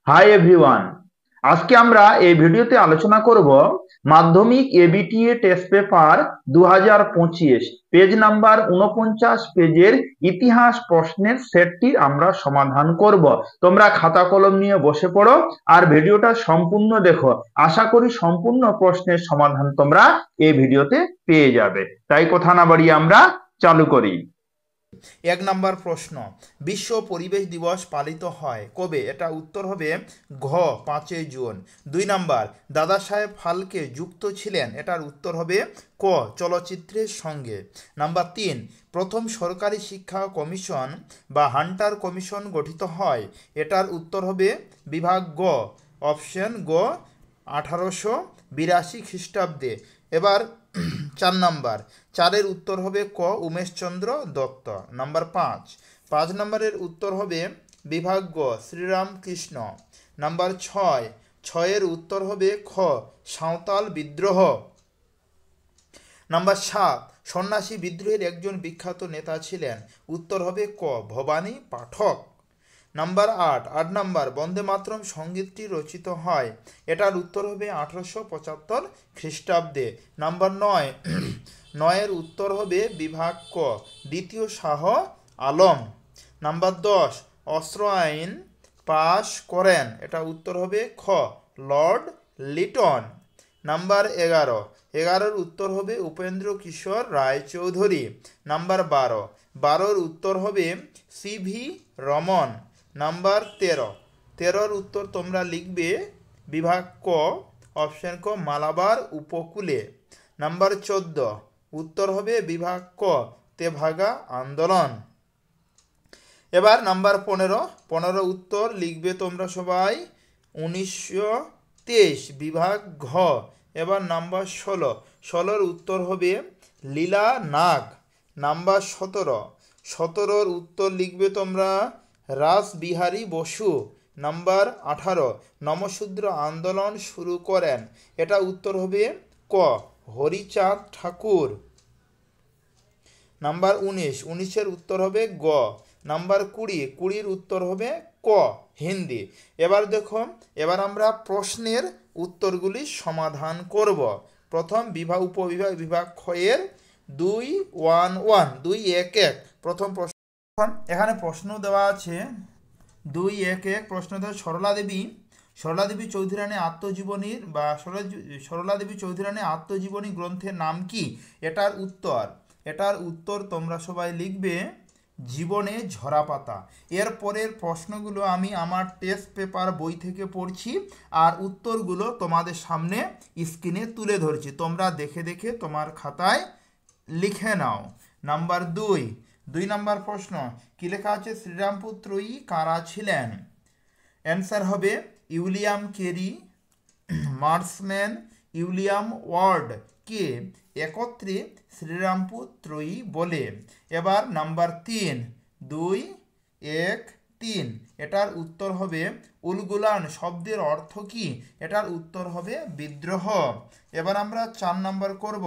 Hi everyone. আজকে আমরা এই ভিডিওতে আলোচনা করব মাধ্যমিক ABTA test paper 2025 page number 49 পেজের ইতিহাস প্রশ্নের সেটটি আমরা সমাধান করব। তোমরা খাতা কলম নিয়ে বসে পড়ো আর ভিডিওটা সম্পূর্ণ দেখো। আশা করি সম্পূর্ণ প্রশ্নের সমাধান তোমরা এই ভিডিওতে পেয়ে যাবে। তাই কথা না বাড়িয়ে আমরা চালু করি। 1 নম্বর প্রশ্ন, বিশ্ব পরিবেশ দিবস পালিত হয় কবে? এটা উত্তর হবে ঘ 5 জুন। 2 নম্বর, দাদা সাহেব ফালকে যুক্ত ছিলেন, এটার উত্তর হবে ক চলচ্চিত্রের সঙ্গে। নাম্বার 3, প্রথম সরকারি শিক্ষা কমিশন বা হান্টার কমিশন গঠিত হয়, এটার উত্তর হবে বিভাগ গ, অপশন গ 1882 খ্রিস্টাব্দে। এবার 4 নাম্বার, 4-এর উত্তর হবে ক উমেশচন্দ্র দত্ত। নাম্বার 5 নম্বরের উত্তর হবে বিভাগ গ শ্রীরামকৃষ্ণ। নাম্বার 6-এর উত্তর হবে খ সাঁওতাল বিদ্রোহ। নাম্বার 7, সন্ন্যাসী বিদ্রোহের একজন বিখ্যাত নেতা ছিলেন, উত্তর হবে ক ভবানী পাঠক। নাম্বার 8 নাম্বার, বন্দে মাতরম সঙ্গীতটি রচিত হয়, এটার উত্তর হবে 1875 খ্রিস্টাব্দে। নাম্বার 9-এর উত্তর হবে বিভাগ ক দ্বিতীয় শাহ আলম। নাম্বার 10, অস্ত্র আইন পাশ করেন, এটা উত্তর হবে খ লর্ড লিটন। নাম্বার 11-এর উত্তর হবে উপেন্দ্র কিশোর রায়চৌধুরী। নাম্বার 12-এর উত্তর হবে সিভি রমন। নাম্বার 13-এর উত্তর তোমরা লিখবে বিভাগ ক অপশন ক মালাবার উপকূলে। নাম্বার 14 উত্তর হবে বিভাগ ক তেভাগা আন্দোলন। এবার নাম্বার 15 উত্তর লিখবে তোমরা সবাই 1923 বিভাগ ঘ। এবার নাম্বার 16-এর উত্তর হবে লীলা নাগ। নাম্বার 17-এর উত্তর লিখবে তোমরা রাসবিহারী বসু। নাম্বার 18, নমশূদ্র আন্দোলন শুরু করেন, এটা উত্তর হবে ক হরিচাঁদ ঠাকুর। নাম্বার 19-এর উত্তর হবে গ। নাম্বার 20-এর উত্তর হবে ক হিন্দি। এবার দেখো, এবার আমরা প্রশ্নের উত্তরগুলি সমাধান করব। প্রথম বিভাগ উপবিভাগ বিভাগ খ এর 2-1-1 প্রথম প্রশ্ন। এখানে প্রশ্ন দেওয়া আছে 2-1 প্রশ্ন দেওয়া, সরলা দেবী চৌধুরী রানী আত্মজীবনীর বা সরলা দেবী চৌধুরী রানী আত্মজীবনী গ্রন্থের নাম কি? এটার উত্তর তোমরা সবাই লিখবে জীবনে ঝরা পাতা। এরপরের প্রশ্নগুলো আমি আমার টেস্ট পেপার বই থেকে পড়ছি আর উত্তরগুলো তোমাদের সামনে স্ক্রিনে তুলে ধরছি, তোমরা দেখে দেখে তোমার খাতায় লিখে নাও। নাম্বার 2 নম্বর প্রশ্ন, কি লেখা আছে? শ্রীরামপুর ত্রয়ী কারা ছিলেন? অ্যান্সার হবে William Carey, Marshman, William Ward কে একত্রে শ্রীরামপুর ত্রয়ী বলে। এবার নাম্বার 2-1-3 এটার উত্তর হবে উলগুলান শব্দের অর্থ কি? এটার উত্তর হবে বিদ্রোহ। এবার আমরা 4 নাম্বার করব।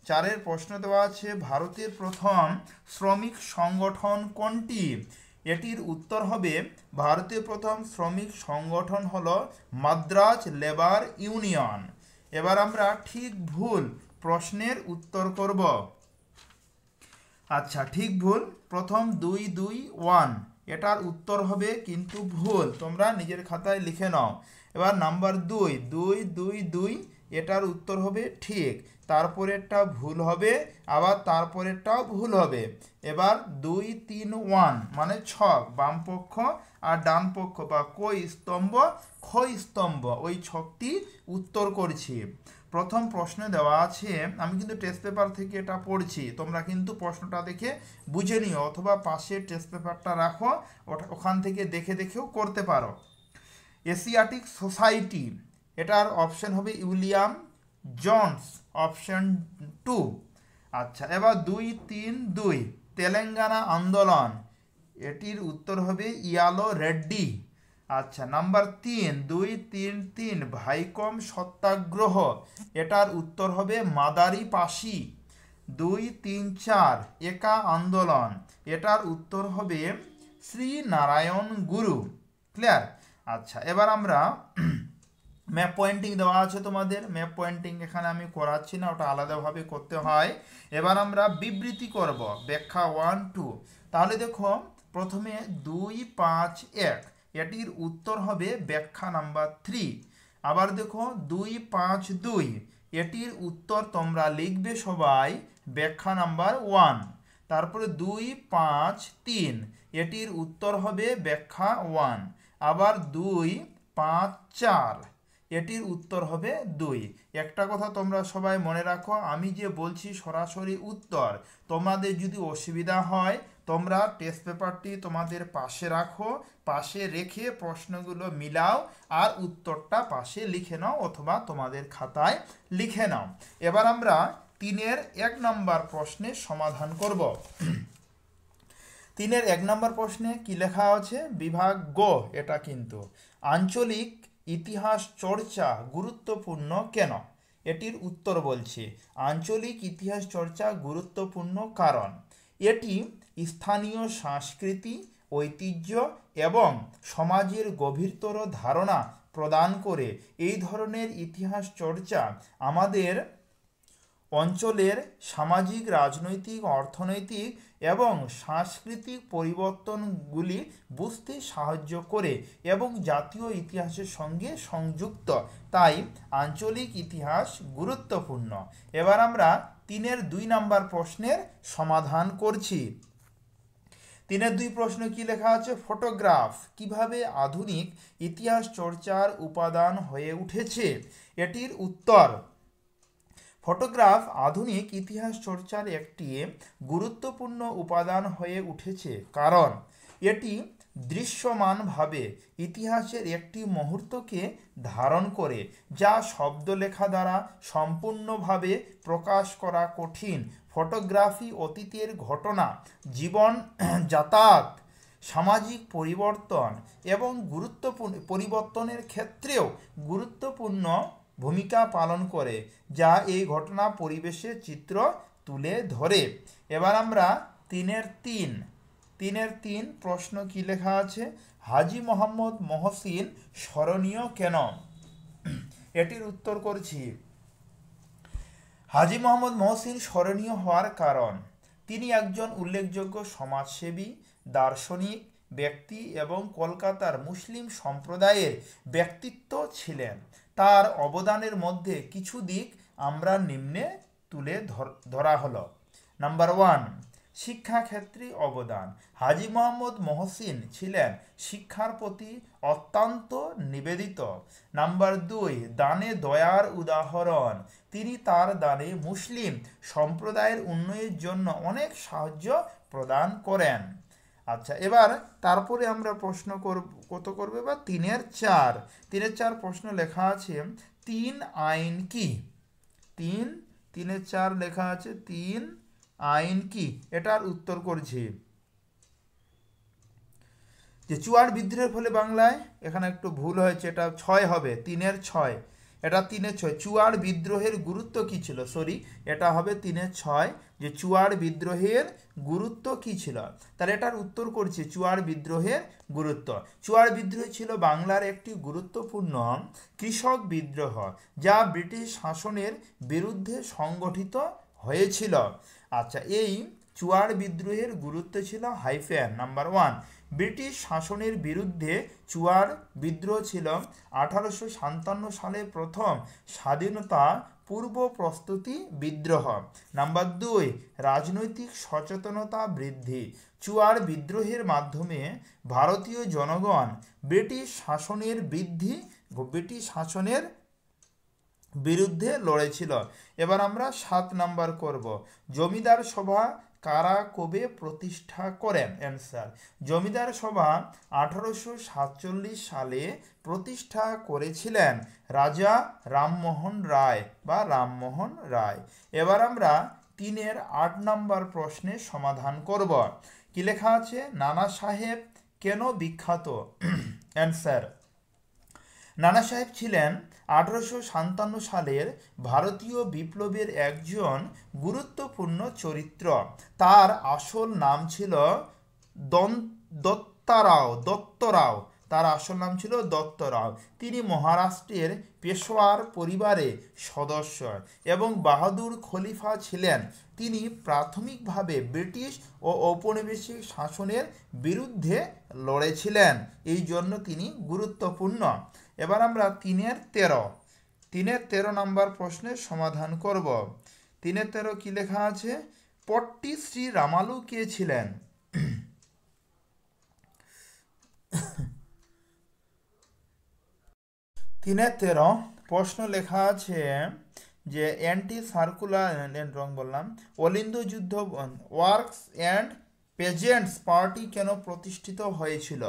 4-এর প্রশ্ন দেওয়া আছে ভারতের প্রথম শ্রমিক সংগঠন কোনটি? এটির উত্তর হবে ভারতের প্রথম শ্রমিক সংগঠন হলো মাদ্রাজ লেবার ইউনিয়ন। এবার আমরা ঠিক ভুল প্রশ্নের উত্তর করব। আচ্ছা, ঠিক ভুল প্রথম 2-2-1 এটার উত্তর হবে কিন্তু ভুল, তোমরা নিজের খাতায় লিখে নাও। এবার নাম্বার 2-2-2-2 এটার উত্তর হবে ঠিক, তারপরেরটা ভুল হবে, আবার তারপরেরটাও ভুল হবে। এবার 2-3-1 মানে ছক, বাম পক্ষ আর ডান পক্ষ বা কই স্তম্ভ ক্ষয় স্তম্ভ, ওই ছকটি উত্তর করছি। প্রথম প্রশ্নে দেওয়া আছে, আমি কিন্তু টেস্ট পেপার থেকে এটা পড়ছি, তোমরা কিন্তু প্রশ্নটা দেখে বুঝে নিও অথবা পাশে টেস্ট পেপারটা রাখো, ওখান থেকে দেখে দেখেও করতে পারো। এশিয়াটিক সোসাইটি, এটার অপশন হবে উইলিয়াম জোন্স, অপশন 2। আচ্ছা, এবার 2-3-2 তেলেঙ্গানা আন্দোলন, এটির উত্তর হবে ইয়ালো রেড্ডি। আচ্ছা, নাম্বার 3-2-3-3 ভাইকম সত্যাগ্রহ, এটার উত্তর হবে মাদারি পাশি। 2-3-4 একা আন্দোলন, এটার উত্তর হবে শ্রী নারায়ণ গুরু। ক্লিয়ার? আচ্ছা, এবার আমরা ম্যাপ পয়েন্টিং দেওয়া আছে তোমাদের, ম্যাপ পয়েন্টিং এখানে আমি করাচ্ছি না, ওটা আলাদাভাবে করতে হয়। এবার আমরা বিবৃতি করব, ব্যাখ্যা 1 2। তাহলে দেখো প্রথমে 2 5 1, এটির উত্তর হবে ব্যাখ্যা নাম্বার 3। আবার দেখো 2 5 2, এটির উত্তর তোমরা লিখবে সবাই ব্যাখ্যা নাম্বার 1। তারপরে 2 5 3, এটির উত্তর হবে ব্যাখ্যা 1। আবার 2 5 4, এটির উত্তর হবে 2। একটা কথা তোমরা সবাই মনে রাখো, আমি যে বলছি সরাসরি উত্তর, তোমাদের যদি অসুবিধা হয় তোমরা টেস্ট পেপারটি তোমাদের পাশে রাখো, পাশে রেখে প্রশ্নগুলো মিলাও আর উত্তরটা পাশে লিখে নাও অথবা তোমাদের খাতায় লিখে নাও। এবার আমরা 3-এর 1 নম্বর প্রশ্নের সমাধান করব। 3-এর 1 নম্বর প্রশ্নে কি লেখা আছে? বিভাগ গ, এটা কিন্তু আঞ্চলিক ইতিহাস চর্চা গুরুত্বপূর্ণ কেন? এটির উত্তর বলছি আঞ্চলিক ইতিহাস চর্চা গুরুত্বপূর্ণ কারণ এটি স্থানীয় সংস্কৃতি, ঐতিহ্য এবং সমাজের গভীরতর ধারণা প্রদান করে। এই ধরনের ইতিহাস চর্চা আমাদের অঞ্চলের সামাজিক, রাজনৈতিক, অর্থনৈতিক এবং সাংস্কৃতিক পরিবর্তনগুলি বুঝতে সাহায্য করে এবং জাতীয় ইতিহাসের সঙ্গে সংযুক্ত, তাই আঞ্চলিক ইতিহাস গুরুত্বপূর্ণ। এবার আমরা 3-এর 2 নম্বর প্রশ্নের সমাধান করছি। 3-এর 2 প্রশ্ন কি লেখা আছে? ফটোগ্রাফ কিভাবে আধুনিক ইতিহাস চর্চার উপাদান হয়ে উঠেছে? এটির উত্তর, ফটোগ্রাফ আধুনিক ইতিহাস চর্চার একটি গুরুত্বপূর্ণ উপাদান হয়ে উঠেছে কারণ এটি দৃশ্যমানভাবে ইতিহাসের একটি মুহূর্তকে ধারণ করে, যা শব্দলেখা দ্বারা সম্পূর্ণভাবে প্রকাশ করা কঠিন। ফটোগ্রাফি অতীতের ঘটনা, জীবন যাতায়াত, সামাজিক পরিবর্তন এবং পরিবর্তনের ক্ষেত্রেও গুরুত্বপূর্ণ ভূমিকা পালন করে, যা এই ঘটনা পরিবেশের চিত্র তুলে ধরে। এবার আমরা 3-এর 3 প্রশ্ন কি লেখা আছে? হাজী মোহাম্মদ মহসিন স্মরণীয় কেন? এটির উত্তর করছি হাজী মোহাম্মদ মহসিন স্মরণীয় হওয়ার কারণ তিনি একজন উল্লেখযোগ্য সমাজসেবী, দার্শনিক ব্যক্তি এবং কলকাতার মুসলিম সম্প্রদায়ের ব্যক্তিত্ব ছিলেন। তার অবদানের মধ্যে কিছু দিক আমরা নিম্নে তুলে ধরা হলো। নাম্বার 1, শিক্ষাক্ষেত্রে অবদান। হাজী মোহাম্মদ মহসিন ছিলেন শিক্ষার প্রতি অত্যন্ত নিবেদিত। নাম্বার 2, দানে দয়ার উদাহরণ। তিনি তার দানে মুসলিম সম্প্রদায়ের উন্নয়নের জন্য অনেক সাহায্য প্রদান করেন। আচ্ছা, এবার তারপরে আমরা প্রশ্ন কত করবে বা 3-এর 4 প্রশ্ন লেখা আছে 3 আইন কি? 3-এর 4 লেখা আছে 3 আইন কি? এটার উত্তর করছি যে চুয়াড় বিদ্রোহের ফলে বাংলায়, এখানে একটু ভুল হয়েছে, এটা 6 হবে, 3-এর 6, এটা 3-এর 6। চুয়াড় বিদ্রোহের গুরুত্ব কি ছিল? সরি, এটা হবে 3-এর 6, যে চুয়াড় বিদ্রোহের গুরুত্ব কি ছিল। তাহলে এটার উত্তর করছি চুয়াড় বিদ্রোহের গুরুত্ব। চুয়াড় বিদ্রোহ ছিল বাংলার একটি গুরুত্বপূর্ণ কৃষক বিদ্রোহ, যা ব্রিটিশ শাসনের বিরুদ্ধে সংগঠিত হয়েছিল। আচ্ছা, এই চুয়াড় বিদ্রোহের গুরুত্ব ছিল হাইফেন। নাম্বার 1, ব্রিটিশ শাসনের বিরুদ্ধে চুয়াড় বিদ্রোহ ছিল 1857 সালে প্রথম স্বাধীনতা পূর্ব প্রস্তুতি বিদ্রোহ। নাম্বার 2, রাজনৈতিক সচেতনতা বৃদ্ধি। চুয়াড় বিদ্রোহের মাধ্যমে ভারতীয় জনগণ ব্রিটিশ শাসনের বিরুদ্ধে লড়েছিল। এবার আমরা 7 নাম্বার করব, জমিদার সভা কারা কবে প্রতিষ্ঠা করেন? অ্যান্সার, জমিদার সভা 1847 সালে প্রতিষ্ঠা করেছিলেন রাজা রামমোহন রায় বা রামমোহন রায়। এবার আমরা 3-এর 8 নম্বর প্রশ্নের সমাধান করব। কি লেখা আছে? নানা সাহেব কেন বিখ্যাত? অ্যান্সার, নানা সাহেব ছিলেন 1857 সালের ভারতীয় বিপ্লবের একজন গুরুত্বপূর্ণ চরিত্র। তার আসল নাম ছিল দত্তরাও। তার আসল নাম ছিল দত্তরাও। তিনি মহারাষ্ট্রের পেশোয়ার পরিবারে সদস্য এবং বাহাদুর খলিফা ছিলেন। তিনি প্রাথমিকভাবে ব্রিটিশ ও ঔপনিবেশিক শাসনের বিরুদ্ধে লড়েছিলেন, এই জন্য তিনি গুরুত্বপূর্ণ। এবার আমরা 3-13 নম্বর প্রশ্নের সমাধান করব। 3-13 কি লেখা আছে? পট্টি শ্রী রামালু কে ছিলেন? 3-13 প্রশ্ন লেখা আছে যে অ্যান্টি সার্কুলার অলিন্দ যুদ্ধ ওয়ার্কস অ্যান্ড পেজেন্টস পার্টি কেন প্রতিষ্ঠিত হয়েছিল?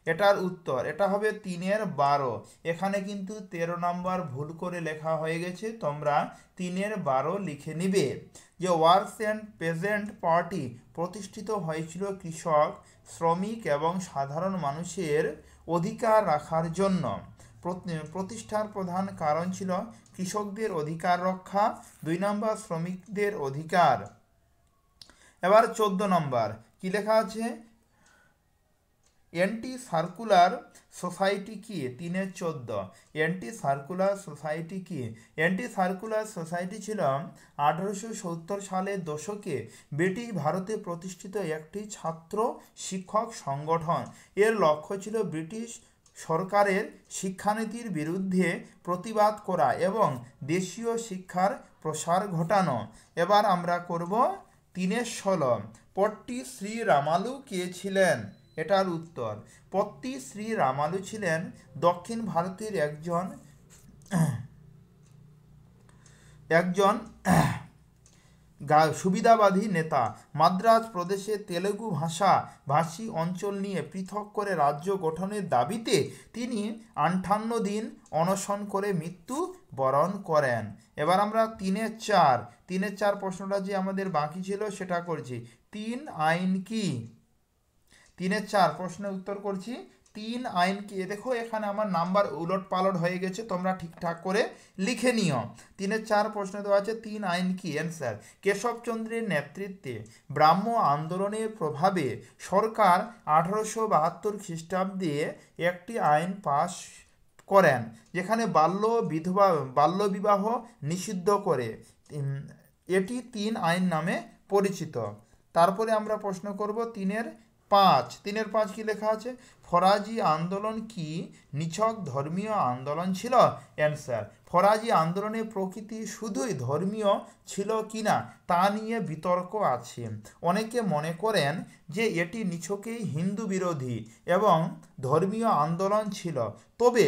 এটার উত্তর এটা হবে 3-12। এখানে কিন্তু 13 নম্বর ভুল করে লেখা হয়ে গেছে, তোমরা 3-12 লিখে নিবে। যে ওয়ার্কস অ্যান্ড পেজেন্ট পার্টি প্রতিষ্ঠিত হয়েছিল কৃষক, শ্রমিক এবং সাধারণ মানুষের অধিকার রাখার জন্য। প্রতিষ্ঠার প্রধান কারণ ছিল কৃষকদের অধিকার রক্ষা, 2 নম্বর শ্রমিকদের অধিকার। এবার 14 নম্বর কি লেখা আছে? অ্যান্টি সার্কুলার সোসাইটি কি? 3-14 অ্যান্টি সার্কুলার সোসাইটি কি? অ্যান্টি সার্কুলার সোসাইটি ছিল 1870 সালের দশকে ব্রিটিশ ভারতে প্রতিষ্ঠিত একটি ছাত্র শিক্ষক সংগঠন। এর লক্ষ্য ছিল ব্রিটিশ সরকারের শিক্ষানীতির বিরুদ্ধে প্রতিবাদ করা এবং দেশীয় শিক্ষার প্রসার ঘটানো। এবার আমরা করব 3-16 পট্টি শ্রী রামালু কে ছিলেন? এটার উত্তর পট্টি শ্রী রামালু ছিলেন দক্ষিণ ভারতের একজন সুবিধাবাদী নেতা। মাদ্রাজ প্রদেশে তেলুগু ভাষী অঞ্চল নিয়ে পৃথক করে রাজ্য গঠনের দাবিতে তিনি 58 দিন অনশন করে মৃত্যু বরণ করেন। এবার আমরা 3-4 প্রশ্নটা যে আমাদের বাকি ছিল সেটা করছি। 3 আইন কি? 3-4 প্রশ্নের উত্তর করছি। 3 আইন কি? দেখো এখানে আমার নাম্বার উলট পালট হয়ে গেছে, তোমরা ঠিকঠাক করে লিখে নিও। 3-4 প্রশ্ন দেওয়া আছে 3 আইন কি? অ্যান্সার কেশবচন্দ্রের নেতৃত্বে ব্রাহ্ম আন্দোলনের প্রভাবে সরকার 1872 খ্রিস্টাব্দে একটি আইন পাশ করেন যেখানে বাল্য বিবাহ নিষিদ্ধ করে। এটি 3 আইন নামে পরিচিত। তারপরে আমরা প্রশ্ন করব 3-5 কি লেখা আছে? ফরাজি আন্দোলন কি নিছক ধর্মীয় আন্দোলন ছিল? অ্যান্সার ফরাজি আন্দোলনের প্রকৃতি শুধুই ধর্মীয় ছিল কিনা তা নিয়ে বিতর্ক আছে। অনেকে মনে করেন যে এটি নিছকই হিন্দু বিরোধী এবং ধর্মীয় আন্দোলন ছিল। তবে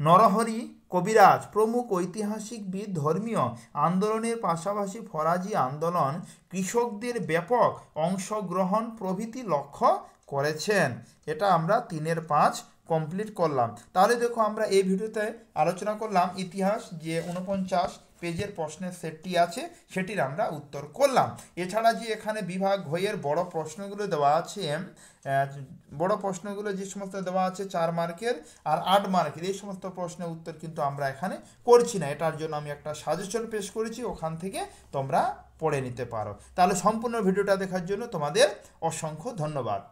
নরহরি কবিরাজ প্রমুখ ঐতিহাসিকবিদ ধর্মীয় আন্দোলনের পাশাপাশি ফরাজি আন্দোলন কৃষকদের ব্যাপক অংশগ্রহণ প্রভৃতি লক্ষ্য করেছেন। এটা আমরা 3-5 কমপ্লিট করলাম। তাহলে দেখো আমরা এই ভিডিওতে আলোচনা করলাম ইতিহাস, যে 49 পেজের প্রশ্নের সেটটি আছে সেটির আমরা উত্তর করলাম। এছাড়া যে এখানে বিভাগ ঘয়ের বড় প্রশ্নগুলো দেওয়া আছে, বড় প্রশ্নগুলো যে সমস্ত দেওয়া আছে 4 মার্কের আর 8 মার্কের, এই সমস্ত প্রশ্নের উত্তর কিন্তু আমরা এখানে করছি না। এটার জন্য আমি একটা সাজেশন পেশ করেছি, ওখান থেকে তোমরা পড়ে নিতে পারো। তাহলে সম্পূর্ণ ভিডিওটা দেখার জন্য তোমাদের অসংখ্য ধন্যবাদ।